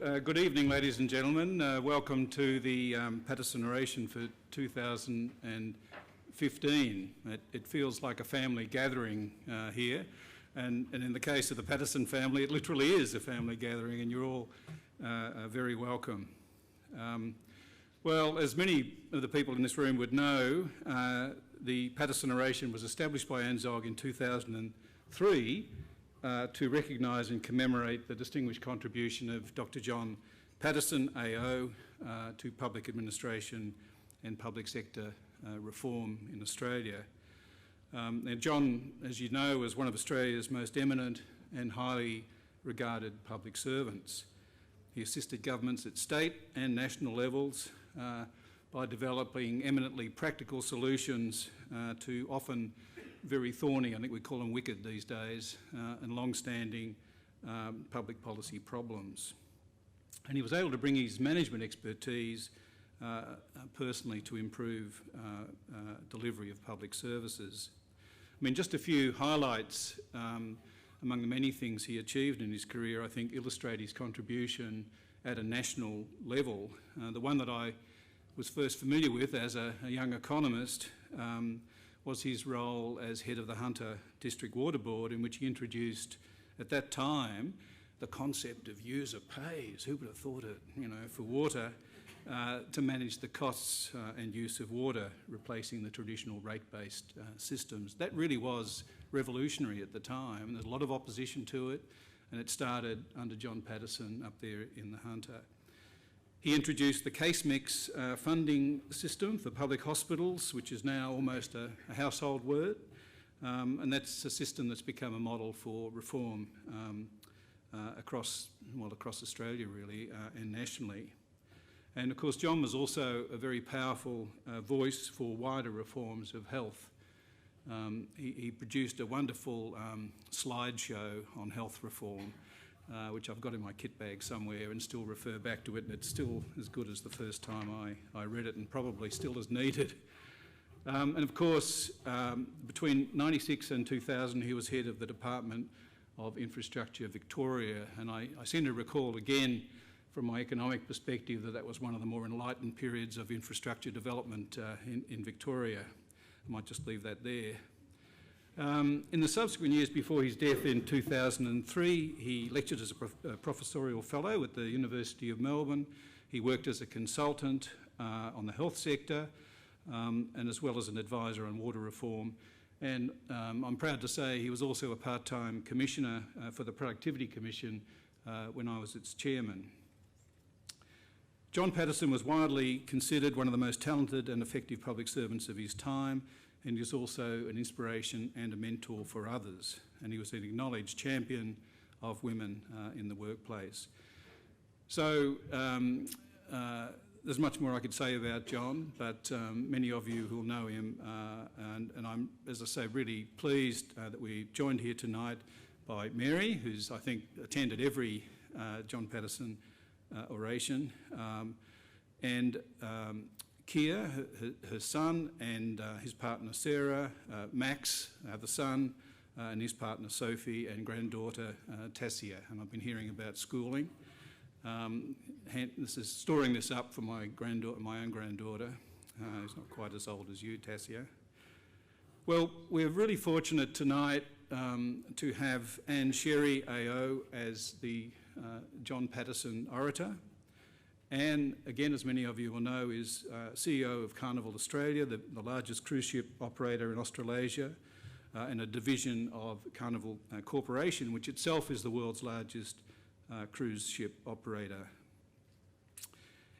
Good evening, ladies and gentlemen. Welcome to the Paterson Oration for 2015. It feels like a family gathering here, and in the case of the Paterson family, it literally is a family gathering, and you're all very welcome. Well, as many of the people in this room would know, the Paterson Oration was established by ANZSOG in 2003 to recognise and commemorate the distinguished contribution of Dr John Paterson AO to public administration and public sector reform in Australia. Now John, as you know, was one of Australia's most eminent and highly regarded public servants. He assisted governments at state and national levels by developing eminently practical solutions to often very thorny, I think we call them wicked these days, and long-standing public policy problems. And he was able to bring his management expertise personally to improve delivery of public services. I mean, just a few highlights among the many things he achieved in his career, I think, illustrate his contribution at a national level. The one that I was first familiar with as a young economist was his role as head of the Hunter District Water Board, in which he introduced, at that time, the concept of user pays. Who would have thought it, for water, to manage the costs and use of water, replacing the traditional rate-based systems. That really was revolutionary at the time, and there's a lot of opposition to it, and it started under John Paterson up there in the Hunter. He introduced the case mix funding system for public hospitals, which is now almost a household word, and that's a system that's become a model for reform across Australia really, and nationally. And of course John was also a very powerful voice for wider reforms of health. He produced a wonderful slideshow on health reform, which I've got in my kit bag somewhere and still refer back to it, and it's still as good as the first time I read it, and probably still as needed. And of course, between 96 and 2000, he was head of the Department of Infrastructure Victoria, and I seem to recall again from my economic perspective that was one of the more enlightened periods of infrastructure development in Victoria. I might just leave that there. In the subsequent years before his death in 2003, he lectured as a professorial fellow at the University of Melbourne. He worked as a consultant on the health sector and as well as an advisor on water reform. And I'm proud to say he was also a part-time commissioner for the Productivity Commission when I was its chairman. John Paterson was widely considered one of the most talented and effective public servants of his time, and he was also an inspiration and a mentor for others. And he was an acknowledged champion of women in the workplace. So there's much more I could say about John, but many of you who will know him, and I'm, as I say, really pleased that we're joined here tonight by Mary, who's, I think, attended every John Paterson oration, and Kia, her son, and his partner Sarah, Max, the son, and his partner Sophie, and granddaughter Tassia. And I've been hearing about schooling. This is storing this up for my own granddaughter, who's not quite as old as you, Tassia. Well, we're really fortunate tonight to have Anne Sherry AO as the John Paterson orator. Anne, again, as many of you will know, is CEO of Carnival Australia, the largest cruise ship operator in Australasia, and a division of Carnival Corporation, which itself is the world's largest cruise ship operator.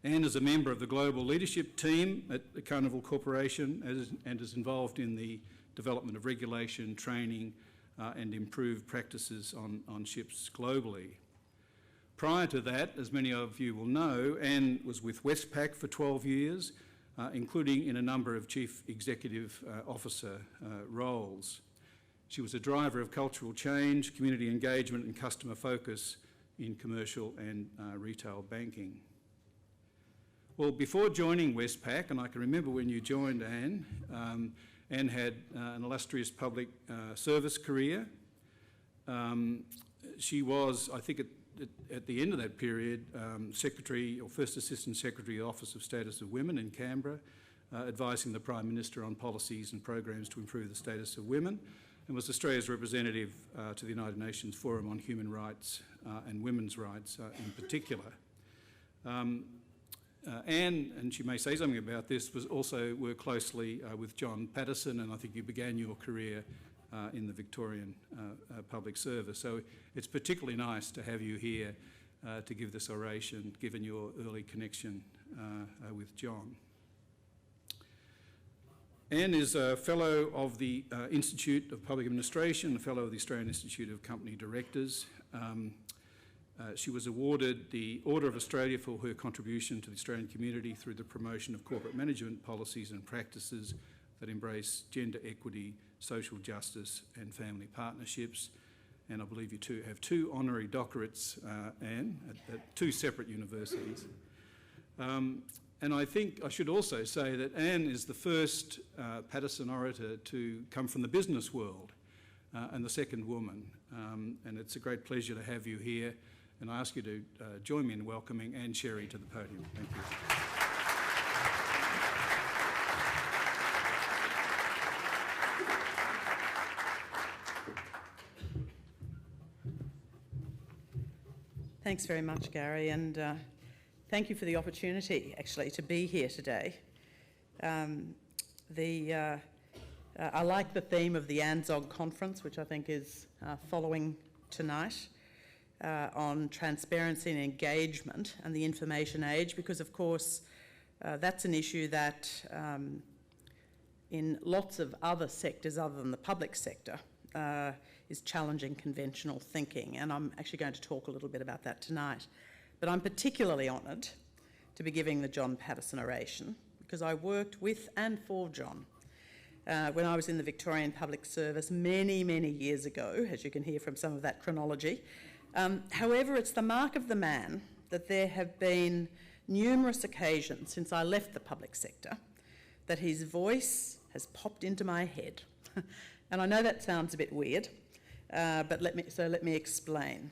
Anne is a member of the global leadership team at the Carnival Corporation and is involved in the development of regulation, training, and improved practices on ships globally. Prior to that, as many of you will know, Anne was with Westpac for 12 years, including in a number of chief executive officer roles. She was a driver of cultural change, community engagement and customer focus in commercial and retail banking. Well, before joining Westpac, and I can remember when you joined Anne, Anne had an illustrious public service career. She was, I think at at the end of that period, Secretary or First Assistant Secretary of the Office of Status of Women in Canberra, advising the Prime Minister on policies and programs to improve the status of women, and was Australia's representative to the United Nations Forum on Human Rights and Women's Rights in particular. Anne, and she may say something about this, was also worked closely with John Paterson, and I think you began your career in the Victorian Public Service. So it's particularly nice to have you here to give this oration, given your early connection with John. Anne is a Fellow of the Institute of Public Administration, a Fellow of the Australian Institute of Company Directors. She was awarded the Order of Australia for her contribution to the Australian community through the promotion of corporate management policies and practices that embrace gender equity, social justice and family partnerships. And I believe you too have 2 honorary doctorates, Anne, at 2 separate universities. And I think I should also say that Anne is the first Paterson orator to come from the business world and the second woman. And it's a great pleasure to have you here. And I ask you to join me in welcoming Anne Sherry to the podium. Thank you. Thanks very much, Gary, and thank you for the opportunity, actually, to be here today. I like the theme of the ANZSOG conference, which I think is following tonight, on transparency and engagement and the information age, because, of course, that's an issue that in lots of other sectors other than the public sector is challenging conventional thinking, and I'm actually going to talk a little bit about that tonight. But I'm particularly honoured to be giving the John Paterson Oration because I worked with and for John when I was in the Victorian Public Service many, many years ago, as you can hear from some of that chronology. However, it's the mark of the man that there have been numerous occasions since I left the public sector that his voice has popped into my head. And I know that sounds a bit weird, but let me explain.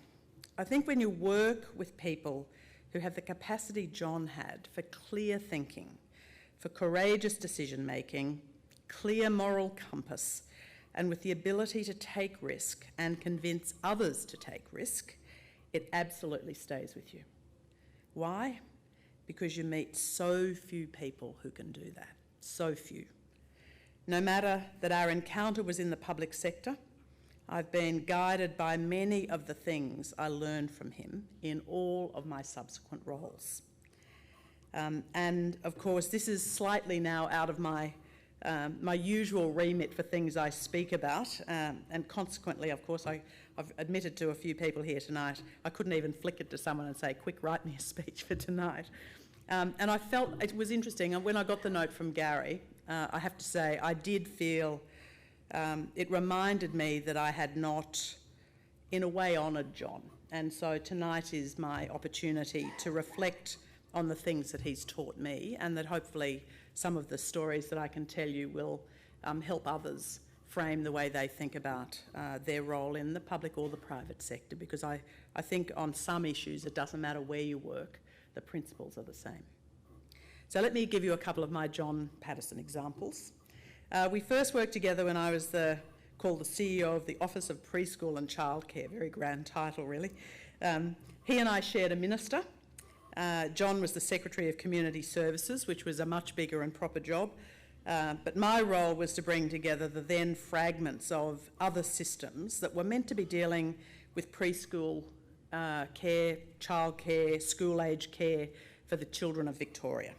I think when you work with people who have the capacity John had for clear thinking, for courageous decision-making, clear moral compass, and with the ability to take risk and convince others to take risk, it absolutely stays with you. Why? Because you meet so few people who can do that, so few. No matter that our encounter was in the public sector, I've been guided by many of the things I learned from him in all of my subsequent roles. And of course, this is slightly now out of my usual remit for things I speak about, and consequently, of course, I've admitted to a few people here tonight, I couldn't even flick it to someone and say, quick, write me a speech for tonight. And I felt it was interesting, and when I got the note from Gary, I have to say I did feel it reminded me that I had not, in a way, honoured John. And so tonight is my opportunity to reflect on the things that he's taught me, and that hopefully some of the stories that I can tell you will help others frame the way they think about their role in the public or the private sector, because I think on some issues it doesn't matter where you work, the principles are the same. So let me give you a couple of my John Paterson examples. We first worked together when I was called the CEO of the Office of Preschool and Childcare, very grand title really. He and I shared a minister. John was the Secretary of Community Services, which was a much bigger and proper job, but my role was to bring together the then fragments of other systems that were meant to be dealing with preschool care, childcare, school-age care for the children of Victoria.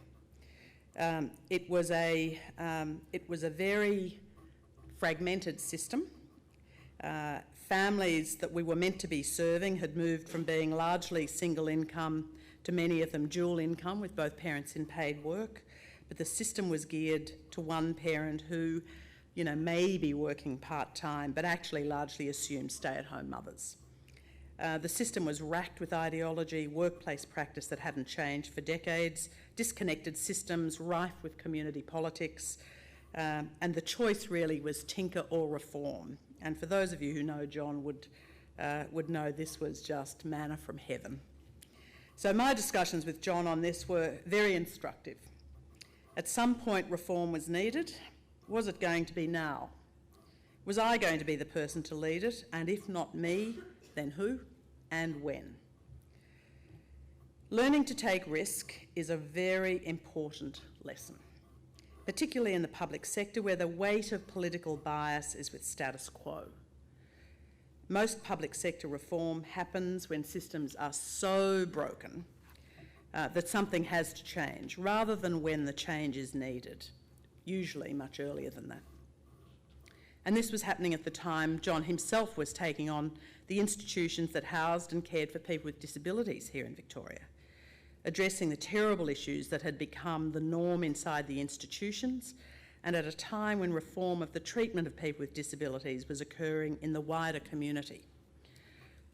It was a very fragmented system. Families that we were meant to be serving had moved from being largely single income to many of them dual income with both parents in paid work, but the system was geared to one parent who, may be working part-time, but actually largely assumed stay-at-home mothers. The system was racked with ideology, workplace practice that hadn't changed for decades, disconnected systems rife with community politics, and the choice really was tinker or reform. And for those of you who know John would would know this was just manna from heaven. So my discussions with John on this were very instructive. At some point reform was needed. Was it going to be now? Was I going to be the person to lead it? And if not me, then who and when? Learning to take risk is a very important lesson, particularly in the public sector where the weight of political bias is with status quo. Most public sector reform happens when systems are so broken that something has to change, rather than when the change is needed, usually much earlier than that. And this was happening at the time John himself was taking on the institutions that housed and cared for people with disabilities here in Victoria, addressing the terrible issues that had become the norm inside the institutions, and at a time when reform of the treatment of people with disabilities was occurring in the wider community.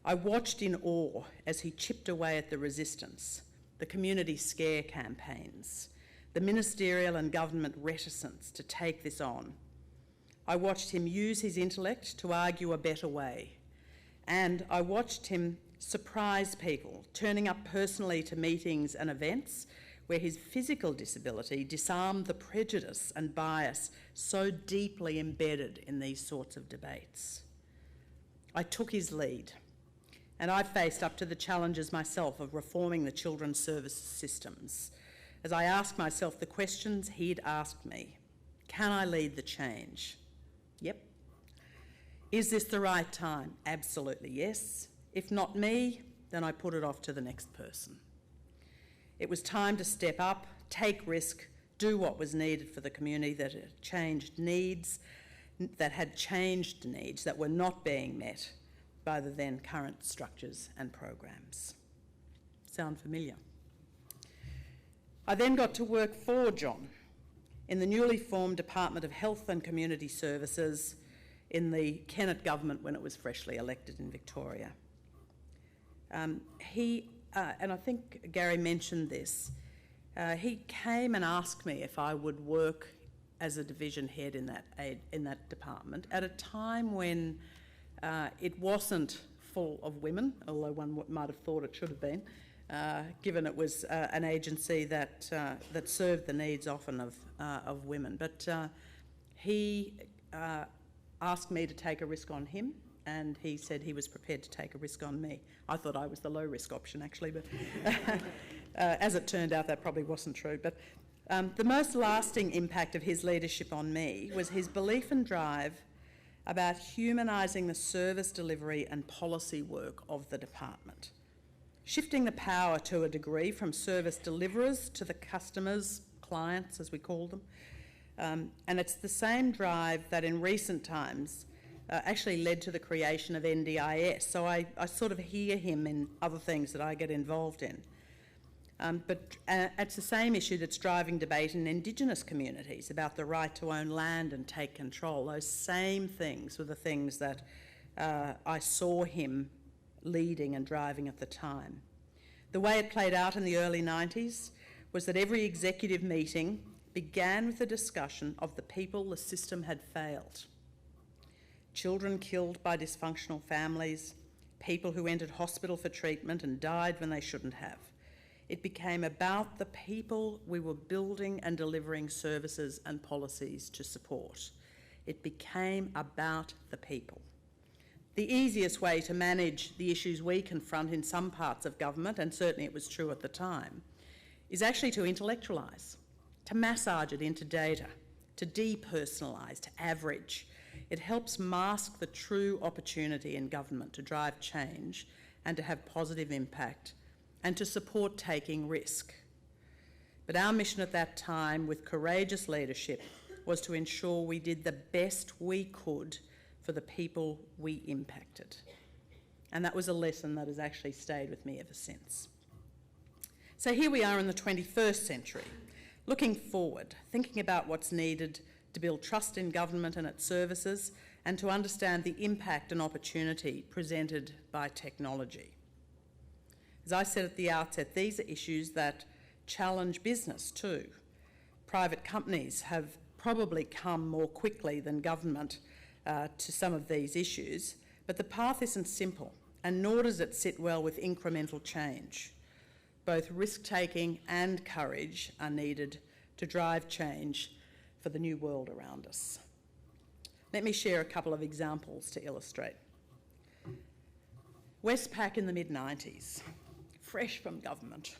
I watched in awe as he chipped away at the resistance, the community scare campaigns, the ministerial and government reticence to take this on. I watched him use his intellect to argue a better way, and I watched him surprise people, turning up personally to meetings and events where his physical disability disarmed the prejudice and bias so deeply embedded in these sorts of debates. I took his lead, and I faced up to the challenges myself of reforming the children's services systems, as I asked myself the questions he'd asked me. Can I lead the change? Yep. Is this the right time? Absolutely yes. If not me, then I put it off to the next person. It was time to step up, take risk, do what was needed for the community that had changed needs that were not being met by the then current structures and programs. Sound familiar? I then got to work for John in the newly formed Department of Health and Community Services in the Kennett government when it was freshly elected in Victoria. And I think Gary mentioned this, he came and asked me if I would work as a division head in that department at a time when it wasn't full of women, although one might have thought it should have been, given it was an agency that served the needs often of women. But he asked me to take a risk on him, and he said he was prepared to take a risk on me. I thought I was the low-risk option, actually, but as it turned out, that probably wasn't true. But the most lasting impact of his leadership on me was his belief and drive about humanising the service delivery and policy work of the department, shifting the power to a degree from service deliverers to the customers, clients as we call them. And it's the same drive that in recent times actually led to the creation of NDIS. So I sort of hear him in other things that I get involved in. But it's the same issue that's driving debate in Indigenous communities about the right to own land and take control. Those same things were the things that I saw him leading and driving at the time. The way it played out in the early 90s was that every executive meeting began with a discussion of the people the system had failed. Children killed by dysfunctional families, people who entered hospital for treatment and died when they shouldn't have. It became about the people we were building and delivering services and policies to support. It became about the people. The easiest way to manage the issues we confront in some parts of government, and certainly it was true at the time, is actually to intellectualise, to massage it into data, to depersonalise, to average. It helps mask the true opportunity in government to drive change and to have positive impact and to support taking risk. But our mission at that time, with courageous leadership, was to ensure we did the best we could for the people we impacted. And that was a lesson that has actually stayed with me ever since. So here we are in the 21st century, looking forward, thinking about what's needed to build trust in government and its services, and to understand the impact and opportunity presented by technology. As I said at the outset, these are issues that challenge business too. Private companies have probably come more quickly than government to some of these issues, But the path isn't simple, and nor does it sit well with incremental change. Both risk-taking and courage are needed to drive change for the new world around us. Let me share a couple of examples to illustrate. Westpac in the mid-90s, fresh from government.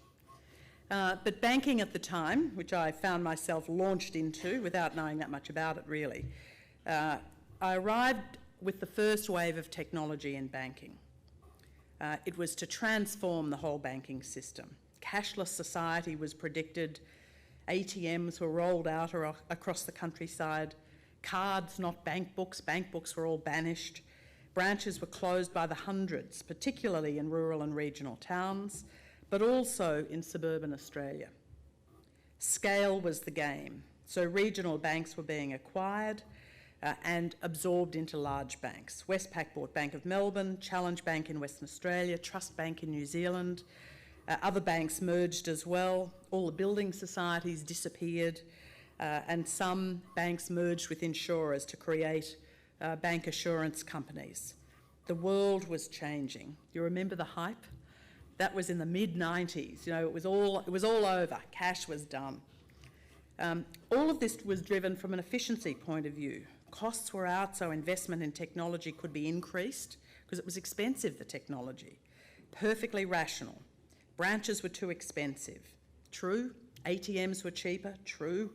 But banking at the time, which I found myself launched into without knowing that much about it really, I arrived with the first wave of technology in banking. It was to transform the whole banking system. Cashless society was predicted, ATMs were rolled out across the countryside, cards, not bank books were all banished, branches were closed by the hundreds, particularly in rural and regional towns, but also in suburban Australia. Scale was the game, so regional banks were being acquired and absorbed into large banks. Westpac bought Bank of Melbourne, Challenge Bank in Western Australia, Trust Bank in New Zealand. Other banks merged as well. All the building societies disappeared, and some banks merged with insurers to create bank assurance companies. The world was changing. Do you remember the hype? That was in the mid-90s. You know, it was all over. Cash was done. All of this was driven from an efficiency point of view. Costs were out, so investment in technology could be increased because it was expensive, the technology. Perfectly rational. Branches were too expensive. True. ATMs were cheaper. True.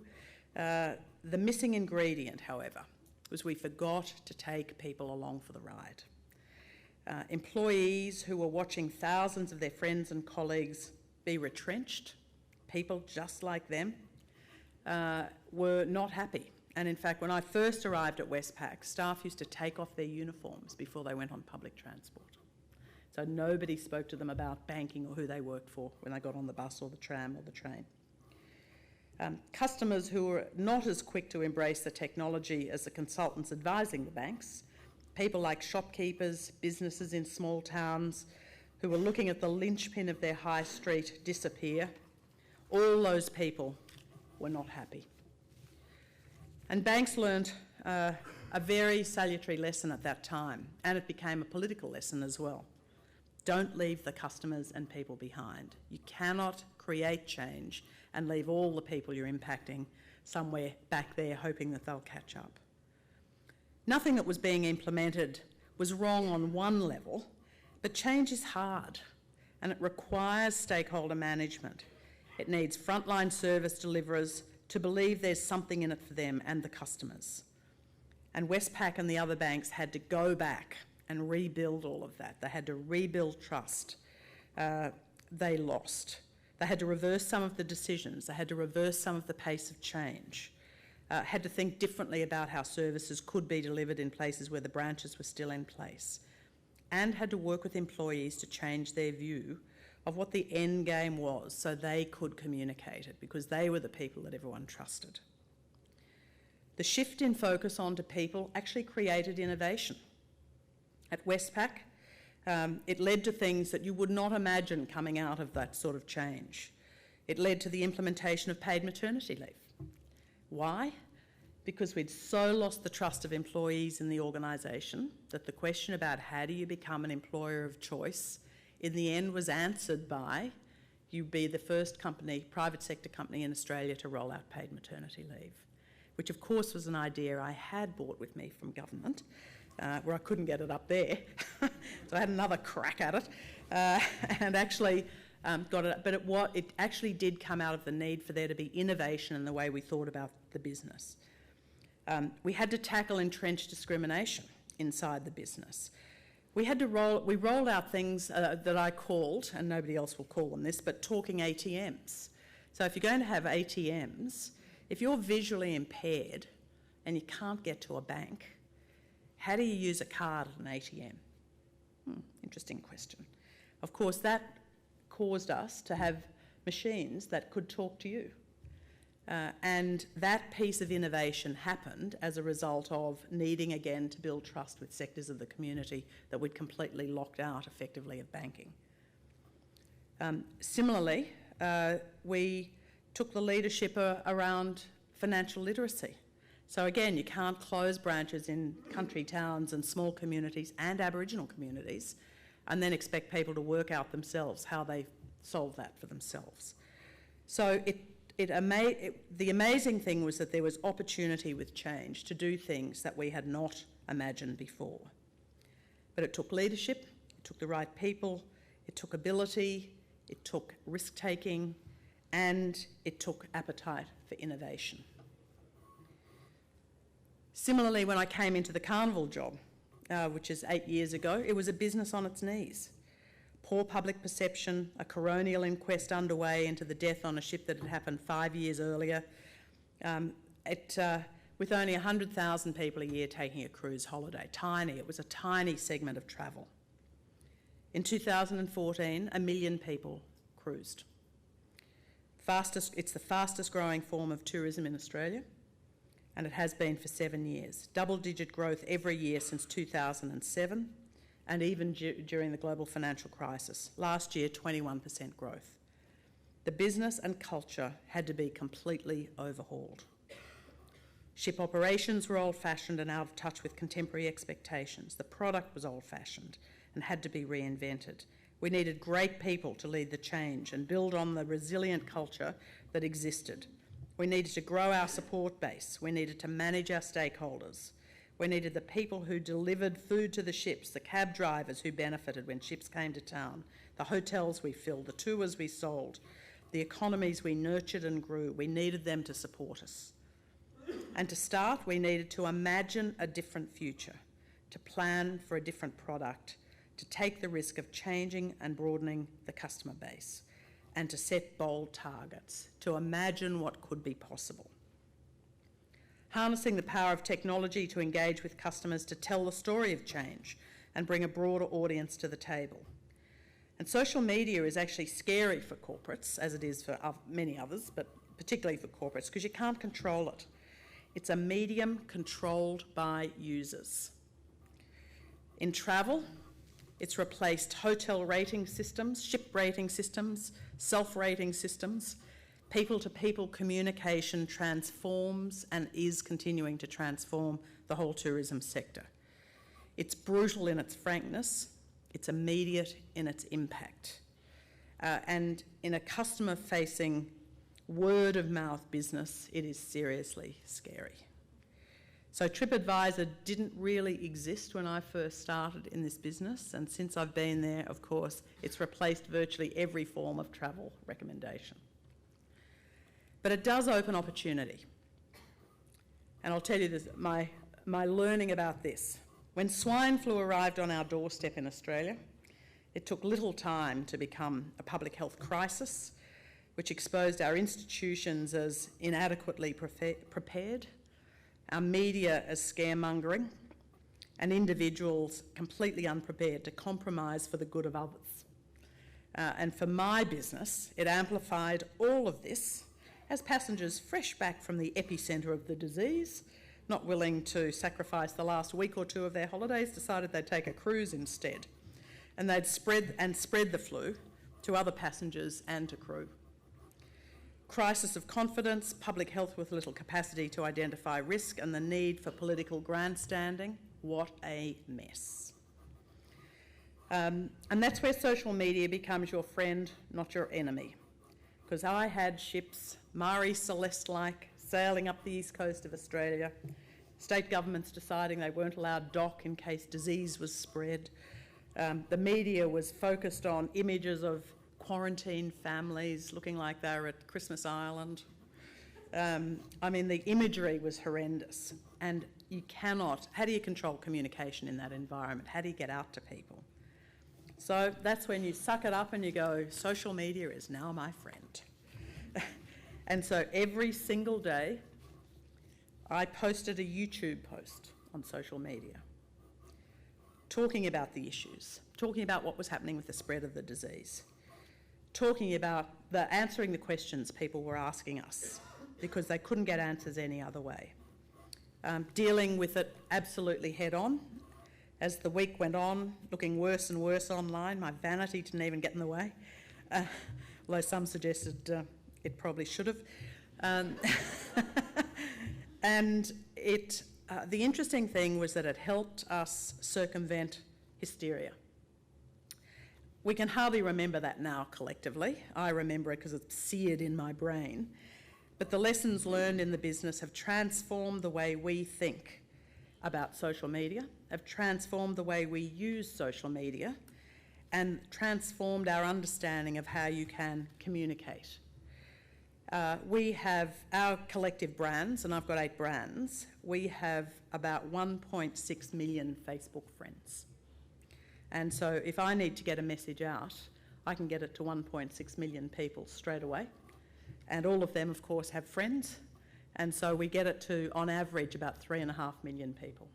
The missing ingredient, however, was we forgot to take people along for the ride. Employees who were watching thousands of their friends and colleagues be retrenched, people just like them, were not happy. And in fact, when I first arrived at Westpac, staff used to take off their uniforms before they went on public transport. So nobody spoke to them about banking or who they worked for when they got on the bus or the tram or the train. Customers who were not as quick to embrace the technology as the consultants advising the banks, people like shopkeepers, businesses in small towns who were looking at the linchpin of their high street disappear, all those people were not happy. And banks learned a very salutary lesson at that time, and it became a political lesson as well. Don't leave the customers and people behind. You cannot create change and leave all the people you're impacting somewhere back there hoping that they'll catch up. Nothing that was being implemented was wrong on one level, but change is hard and it requires stakeholder management. It needs frontline service deliverers to believe there's something in it for them and the customers. And Westpac and the other banks had to go back and rebuild all of that. They had to rebuild trust. They lost. They had to reverse some of the decisions. They had to reverse some of the pace of change. Had to think differently about how services could be delivered in places where the branches were still in place. And had to work with employees to change their view of what the end game was so they could communicate it, because they were the people that everyone trusted. The shift in focus onto people actually created innovation. At Westpac, it led to things that you would not imagine coming out of that sort of change. It led to the implementation of paid maternity leave. Why? Because we'd so lost the trust of employees in the organisation that the question about how do you become an employer of choice in the end was answered by you be the first company, private sector company in Australia to roll out paid maternity leave, which of course was an idea I had brought with me from government, where I couldn't get it up there. So I had another crack at it and actually got it, but it actually did come out of the need for there to be innovation in the way we thought about the business. We had to tackle entrenched discrimination inside the business. We rolled out things that I called, and nobody else will call them this, but talking ATMs. So if you're going to have ATMs, if you're visually impaired and you can't get to a bank, how do you use a card at an ATM? Interesting question. Of course, that caused us to have machines that could talk to you. And that piece of innovation happened as a result of needing again to build trust with sectors of the community that we'd completely locked out effectively of banking. Similarly, we took the leadership around financial literacy. So again, you can't close branches in country towns and small communities and Aboriginal communities and then expect people to work out themselves how they solve that for themselves. So the amazing thing was that there was opportunity with change to do things that we had not imagined before. But it took leadership, it took the right people, it took ability, it took risk-taking, and it took appetite for innovation. Similarly, when I came into the carnival job, which is 8 years ago, it was a business on its knees. Poor public perception, a coronial inquest underway into the death on a ship that had happened 5 years earlier, with only 100,000 people a year taking a cruise holiday. Tiny, it was a tiny segment of travel. In 2014, 1 million people cruised. It's the fastest growing form of tourism in Australia, and it has been for 7 years. Double-digit growth every year since 2007, and even during the global financial crisis. Last year, 21% growth. The business and culture had to be completely overhauled. Ship operations were old-fashioned and out of touch with contemporary expectations. The product was old-fashioned and had to be reinvented. We needed great people to lead the change and build on the resilient culture that existed. We needed to grow our support base. We needed to manage our stakeholders. We needed the people who delivered food to the ships, the cab drivers who benefited when ships came to town, the hotels we filled, the tours we sold, the economies we nurtured and grew. We needed them to support us. And to start, we needed to imagine a different future, to plan for a different product, to take the risk of changing and broadening the customer base, and to set bold targets, to imagine what could be possible. Harnessing the power of technology to engage with customers, to tell the story of change and bring a broader audience to the table. And social media is actually scary for corporates, as it is for many others, but particularly for corporates, because you can't control it. It's a medium controlled by users. In travel, it's replaced hotel rating systems, ship rating systems, self-rating systems. People-to-people communication transforms and is continuing to transform the whole tourism sector. It's brutal in its frankness, it's immediate in its impact. And in a customer-facing, word-of-mouth business, it is seriously scary. So TripAdvisor didn't really exist when I first started in this business, and since I've been there, of course, it's replaced virtually every form of travel recommendation. But it does open opportunity. And I'll tell you this, my learning about this. When swine flu arrived on our doorstep in Australia, it took little time to become a public health crisis, which exposed our institutions as inadequately prepared, our media as scaremongering, and individuals completely unprepared to compromise for the good of others. And for my business, it amplified all of this as passengers fresh back from the epicentre of the disease, not willing to sacrifice the last week or two of their holidays, decided they'd take a cruise instead. And they'd spread the flu to other passengers and to crew. Crisis of confidence, public health with little capacity to identify risk, and the need for political grandstanding. What a mess. And that's where social media becomes your friend, not your enemy. Because I had ships, Marie Celeste-like, sailing up the east coast of Australia, state governments deciding they weren't allowed dock in case disease was spread. The media was focused on images of quarantined families looking like they were at Christmas Island. I mean, the imagery was horrendous, and you cannot, how do you control communication in that environment? How do you get out to people? So that's when you suck it up and you go, social media is now my friend. And so every single day, I posted a YouTube post on social media, talking about the issues, talking about what was happening with the spread of the disease, talking about answering the questions people were asking us because they couldn't get answers any other way, dealing with it absolutely head on. As the week went on, looking worse and worse online, my vanity didn't even get in the way, although some suggested it probably should have. And the interesting thing was that it helped us circumvent hysteria. We can hardly remember that now collectively. I remember it because it's seared in my brain. But the lessons learned in the business have transformed the way we think about social media, have transformed the way we use social media, and transformed our understanding of how you can communicate. We have our collective brands, and I've got 8 brands. We have about 1.6 million Facebook friends. And so if I need to get a message out, I can get it to 1.6 million people straight away. And all of them, of course, have friends. And so we get it to, on average, about 3.5 million people.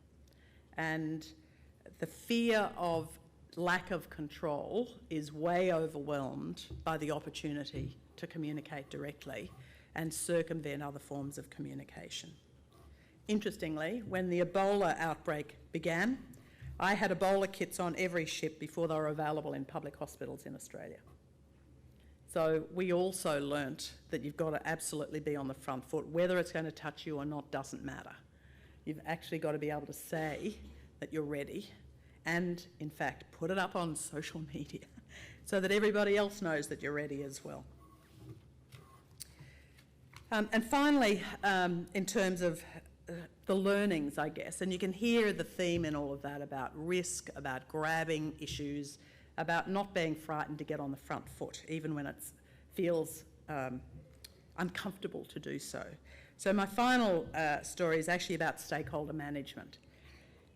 And the fear of lack of control is way overwhelmed by the opportunity to communicate directly and circumvent other forms of communication. Interestingly, when the Ebola outbreak began, I had Ebola kits on every ship before they were available in public hospitals in Australia. So we also learnt that you've got to absolutely be on the front foot. Whether it's going to touch you or not doesn't matter. You've actually got to be able to say that you're ready and, in fact, put it up on social media so that everybody else knows that you're ready as well. And finally, in terms of the learnings, I guess, and you can hear the theme in all of that about risk, about grabbing issues, about not being frightened to get on the front foot, even when it feels uncomfortable to do so. So my final story is actually about stakeholder management.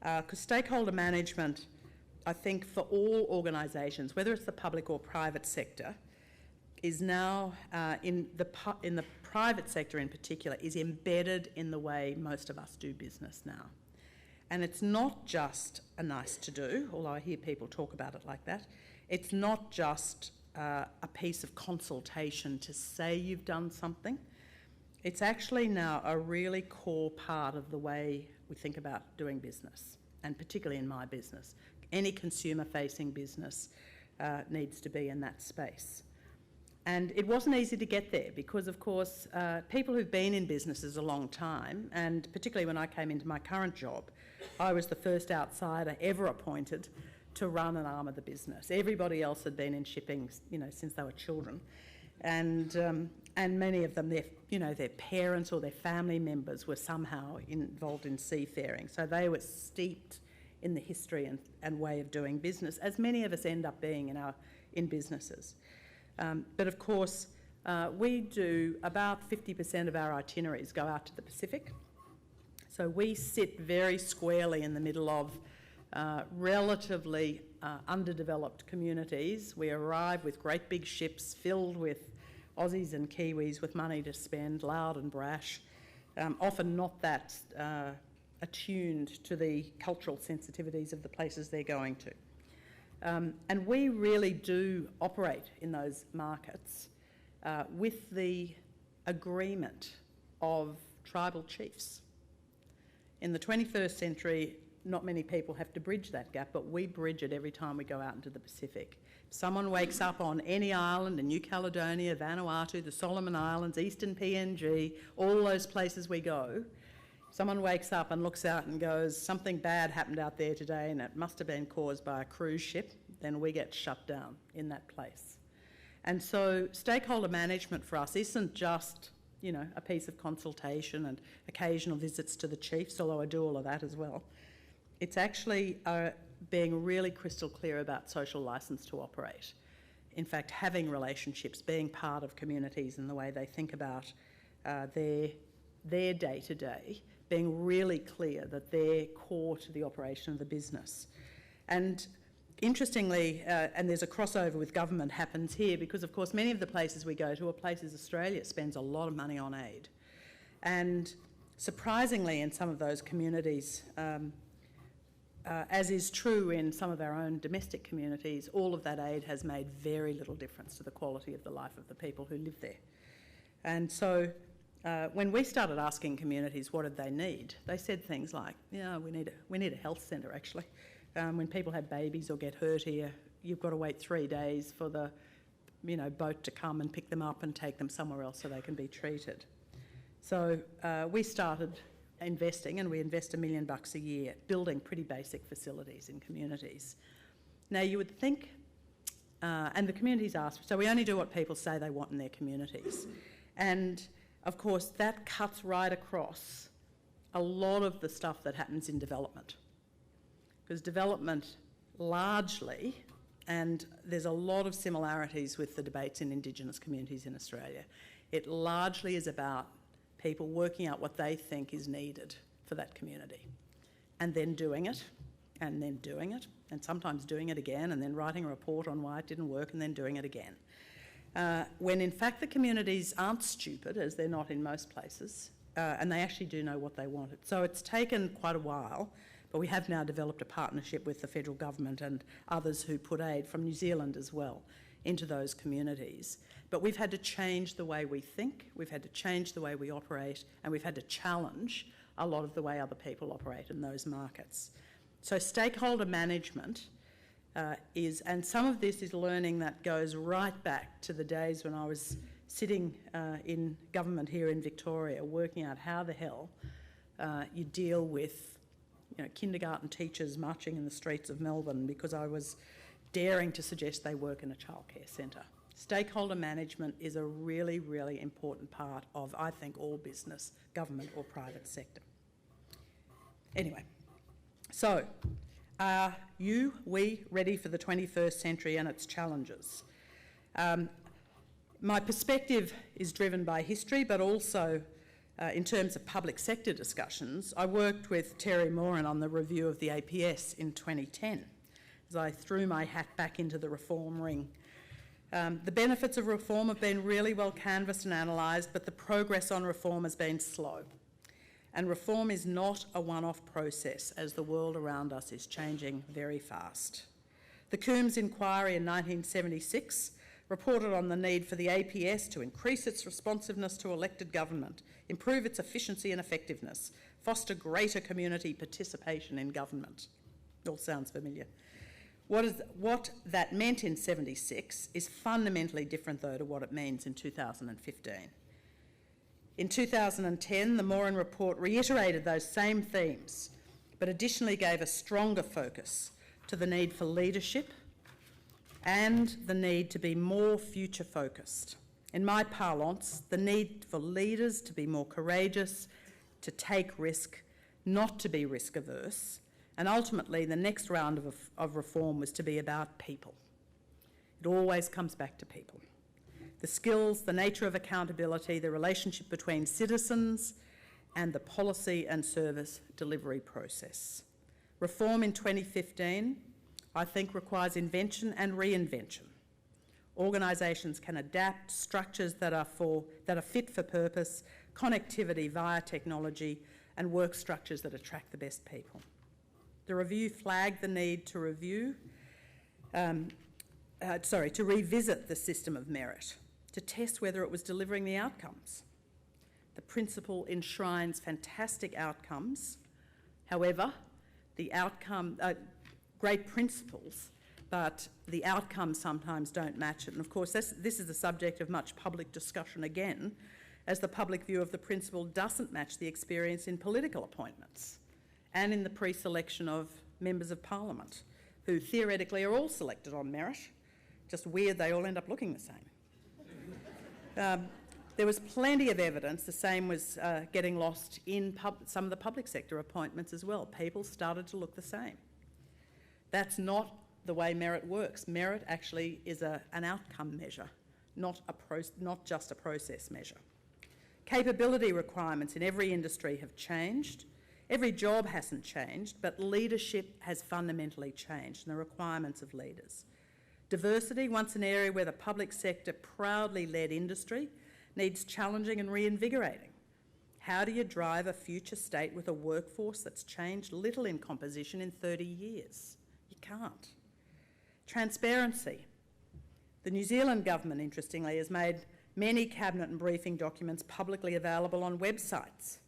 Because stakeholder management, I think for all organisations, whether it's the public or private sector, is now, in the private sector in particular, is embedded in the way most of us do business now. And it's not just a nice to do, although I hear people talk about it like that. It's not just a piece of consultation to say you've done something. It's actually now a really core part of the way we think about doing business, and particularly in my business. Any consumer-facing business needs to be in that space. And it wasn't easy to get there because, of course, people who've been in businesses a long time, and particularly when I came into my current job, I was the first outsider ever appointed to run an arm of the business. Everybody else had been in shipping, since they were children. And many of them, their parents or their family members were somehow involved in seafaring. So they were steeped in the history and way of doing business, as many of us end up being in businesses. But of course, we do about 50% of our itineraries go out to the Pacific. So we sit very squarely in the middle of relatively underdeveloped communities. We arrive with great big ships filled with Aussies and Kiwis with money to spend, loud and brash, often not that attuned to the cultural sensitivities of the places they're going to. And we really do operate in those markets with the agreement of tribal chiefs. In the 21st century, not many people have to bridge that gap, but we bridge it every time we go out into the Pacific. If someone wakes up on any island in New Caledonia, Vanuatu, the Solomon Islands, Eastern PNG, all those places we go, someone wakes up and looks out and goes, something bad happened out there today and it must have been caused by a cruise ship, then we get shut down in that place. And so stakeholder management for us isn't just, a piece of consultation and occasional visits to the chiefs, although I do all of that as well. It's actually being really crystal clear about social licence to operate. In fact, having relationships, being part of communities and the way they think about their day-to-day, being really clear that they're core to the operation of the business. And interestingly, and there's a crossover with government happens here because, of course, many of the places we go to are places Australia spends a lot of money on aid. And surprisingly, in some of those communities, as is true in some of our own domestic communities, all of that aid has made very little difference to the quality of the life of the people who live there. And so when we started asking communities what did they need, they said things like, we need a health centre actually. When people have babies or get hurt here, you've got to wait 3 days for the boat to come and pick them up and take them somewhere else so they can be treated. So we started investing, and we invest $1 million a year, building pretty basic facilities in communities. Now, you would think, and the communities ask, so we only do what people say they want in their communities. And, of course, that cuts right across a lot of the stuff that happens in development. Because development largely, and there's a lot of similarities with the debates in Indigenous communities in Australia, it largely is about people working out what they think is needed for that community and then doing it, and then doing it, and sometimes doing it again, and then writing a report on why it didn't work and then doing it again. When in fact the communities aren't stupid, as they're not in most places, and they actually do know what they wanted. So it's taken quite a while, but we have now developed a partnership with the federal government and others who put aid from New Zealand as well into those communities. But we've had to change the way we think, we've had to change the way we operate, and we've had to challenge a lot of the way other people operate in those markets. So stakeholder management is, and some of this is learning that goes right back to the days when I was sitting in government here in Victoria, working out how the hell you deal with kindergarten teachers marching in the streets of Melbourne because I was daring to suggest they work in a childcare centre. Stakeholder management is a really, really important part of, I think, all business, government or private sector. Anyway, so are you, we, ready for the 21st century and its challenges? My perspective is driven by history, but also in terms of public sector discussions. I worked with Terry Moran on the review of the APS in 2010 as I threw my hat back into the reform ring. The benefits of reform have been really well canvassed and analysed, but the progress on reform has been slow. And reform is not a one-off process, as the world around us is changing very fast. The Coombs Inquiry in 1976 reported on the need for the APS to increase its responsiveness to elected government, improve its efficiency and effectiveness, foster greater community participation in government. All sounds familiar. What that meant in 76 is fundamentally different, though, to what it means in 2015. In 2010, the Moran report reiterated those same themes, but additionally gave a stronger focus to the need for leadership and the need to be more future-focused. In my parlance, the need for leaders to be more courageous, to take risk, not to be risk-averse, and ultimately the next round of reform was to be about people. It always comes back to people. The skills, the nature of accountability, the relationship between citizens and the policy and service delivery process. Reform in 2015, I think, requires invention and reinvention. Organisations can adapt structures that are fit for purpose, connectivity via technology, and work structures that attract the best people. The review flagged the need to revisit the system of merit, to test whether it was delivering the outcomes. The principle enshrines fantastic outcomes. However, the outcome, great principles, but the outcomes sometimes don't match it. And of course, this is the subject of much public discussion again, as the public view of the principle doesn't match the experience in political appointments and in the pre-selection of members of parliament, who theoretically are all selected on merit. Just weird they all end up looking the same. There was plenty of evidence the same was getting lost in some of the public sector appointments as well. People started to look the same. That's not the way merit works. Merit actually is an outcome measure, not just a process measure. Capability requirements in every industry have changed. Every job hasn't changed, but leadership has fundamentally changed and the requirements of leaders. Diversity, once an area where the public sector proudly led industry, needs challenging and reinvigorating. How do you drive a future state with a workforce that's changed little in composition in 30 years? You can't. Transparency. The New Zealand government, interestingly, has made many cabinet and briefing documents publicly available on websites.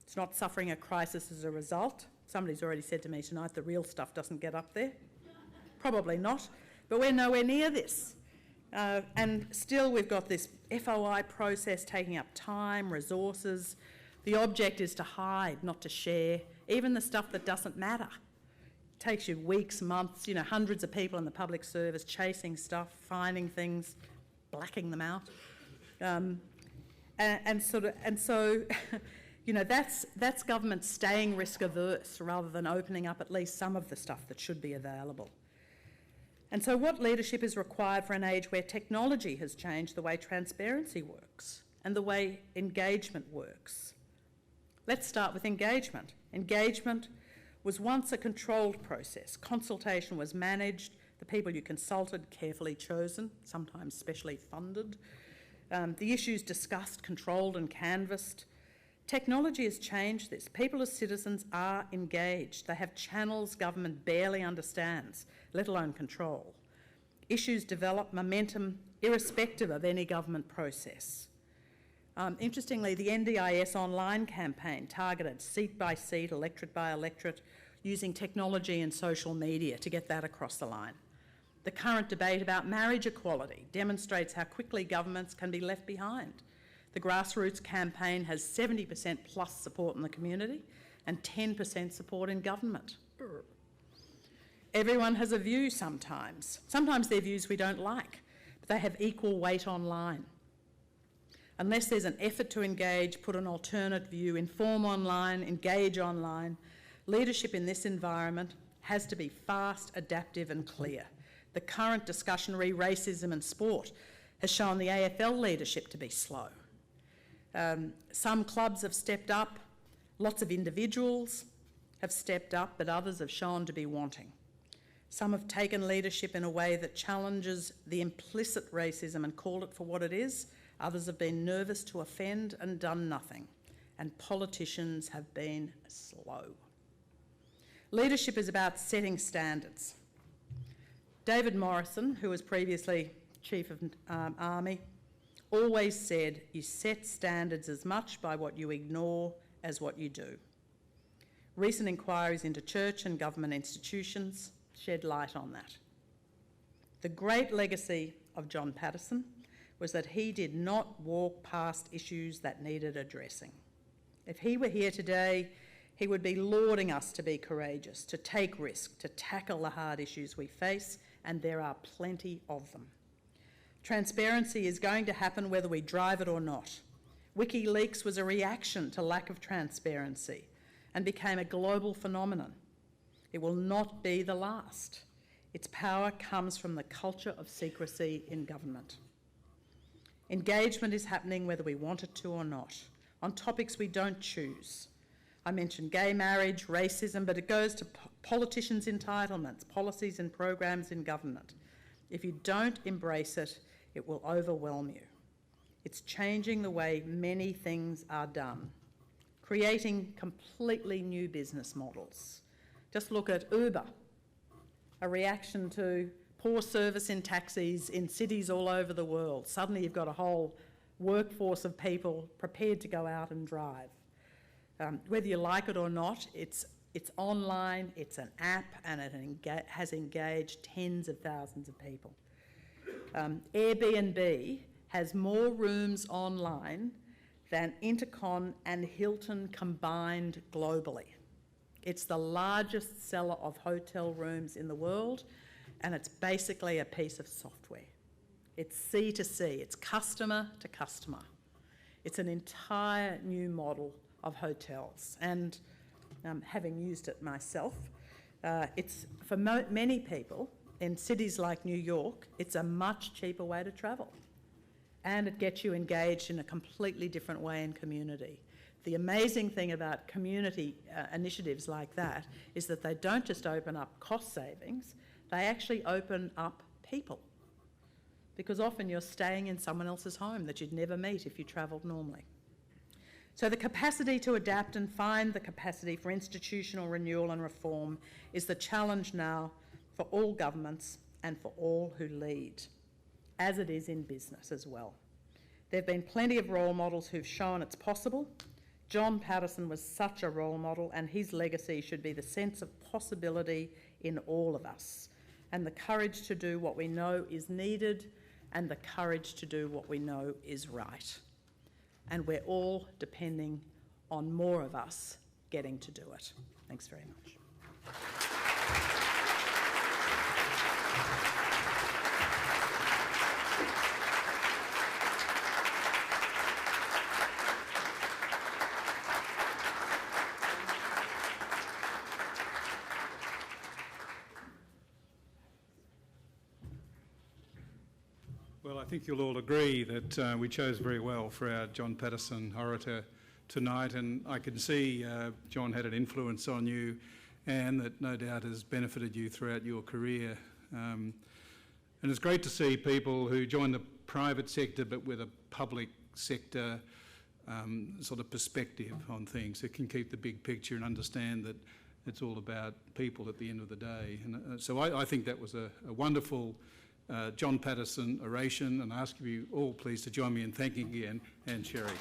It's not suffering a crisis as a result. Somebody's already said to me tonight the real stuff doesn't get up there. Probably not, but we're nowhere near this. And still we've got this FOI process taking up time, resources. The object is to hide, not to share, even the stuff that doesn't matter. It takes you weeks, months, hundreds of people in the public service chasing stuff, finding things, blacking them out. So, that's government staying risk averse rather than opening up at least some of the stuff that should be available. And so what leadership is required for an age where technology has changed the way transparency works and the way engagement works? Let's start with engagement. Engagement was once a controlled process. Consultation was managed, the people you consulted carefully chosen, sometimes specially funded. The issues discussed, controlled and canvassed. Technology has changed this. People as citizens are engaged. They have channels government barely understands, let alone control. Issues develop momentum irrespective of any government process. Interestingly, the NDIS online campaign targeted seat by seat, electorate by electorate, using technology and social media to get that across the line. The current debate about marriage equality demonstrates how quickly governments can be left behind. The grassroots campaign has 70% plus support in the community and 10% support in government. Everyone has a view sometimes. Sometimes they're views we don't like, but they have equal weight online. Unless there's an effort to engage, put an alternate view, inform online, engage online, leadership in this environment has to be fast, adaptive and clear. The current discussion re racism and sport has shown the AFL leadership to be slow. Some clubs have stepped up, lots of individuals have stepped up, but others have shown to be wanting. Some have taken leadership in a way that challenges the implicit racism and called it for what it is. Others have been nervous to offend and done nothing. And politicians have been slow. Leadership is about setting standards. David Morrison, who was previously Chief of Army, always said you set standards as much by what you ignore as what you do. Recent inquiries into church and government institutions shed light on that. The great legacy of John Paterson was that he did not walk past issues that needed addressing. If he were here today, he would be lauding us to be courageous, to take risk, to tackle the hard issues we face, and there are plenty of them. Transparency is going to happen whether we drive it or not. WikiLeaks was a reaction to lack of transparency and became a global phenomenon. It will not be the last. Its power comes from the culture of secrecy in government. Engagement is happening whether we want it to or not, on topics we don't choose. I mentioned gay marriage, racism, but it goes to politicians' entitlements, policies and programs in government. If you don't embrace it, it will overwhelm you. It's changing the way many things are done, creating completely new business models. Just look at Uber, a reaction to poor service in taxis in cities all over the world. Suddenly you've got a whole workforce of people prepared to go out and drive. Whether you like it or not, it's online, it's an app, and it has engaged tens of thousands of people. Airbnb has more rooms online than Intercon and Hilton combined globally. It's the largest seller of hotel rooms in the world, and it's basically a piece of software. It's C2C, it's customer to customer. It's an entire new model of hotels, and having used it myself, it's for many people in cities like New York, it's a much cheaper way to travel, and it gets you engaged in a completely different way in community. The amazing thing about community initiatives like that is that they don't just open up cost savings, they actually open up people, because often you're staying in someone else's home that you'd never meet if you travelled normally. So the capacity to adapt and find the capacity for institutional renewal and reform is the challenge now for all governments and for all who lead, as it is in business as well. There have been plenty of role models who've shown it's possible. John Paterson was such a role model, and his legacy should be the sense of possibility in all of us, and the courage to do what we know is needed, and the courage to do what we know is right. And we're all depending on more of us getting to do it. Thanks very much. Well, I think you'll all agree that we chose very well for our John Paterson orator tonight, and I can see John had an influence on you and that no doubt has benefited you throughout your career. And it's great to see people who join the private sector but with a public sector sort of perspective on things. It can keep the big picture and understand that it's all about people at the end of the day. And so I think that was a wonderful John Paterson oration, and I ask you all please to join me in thanking again Anne Sherry.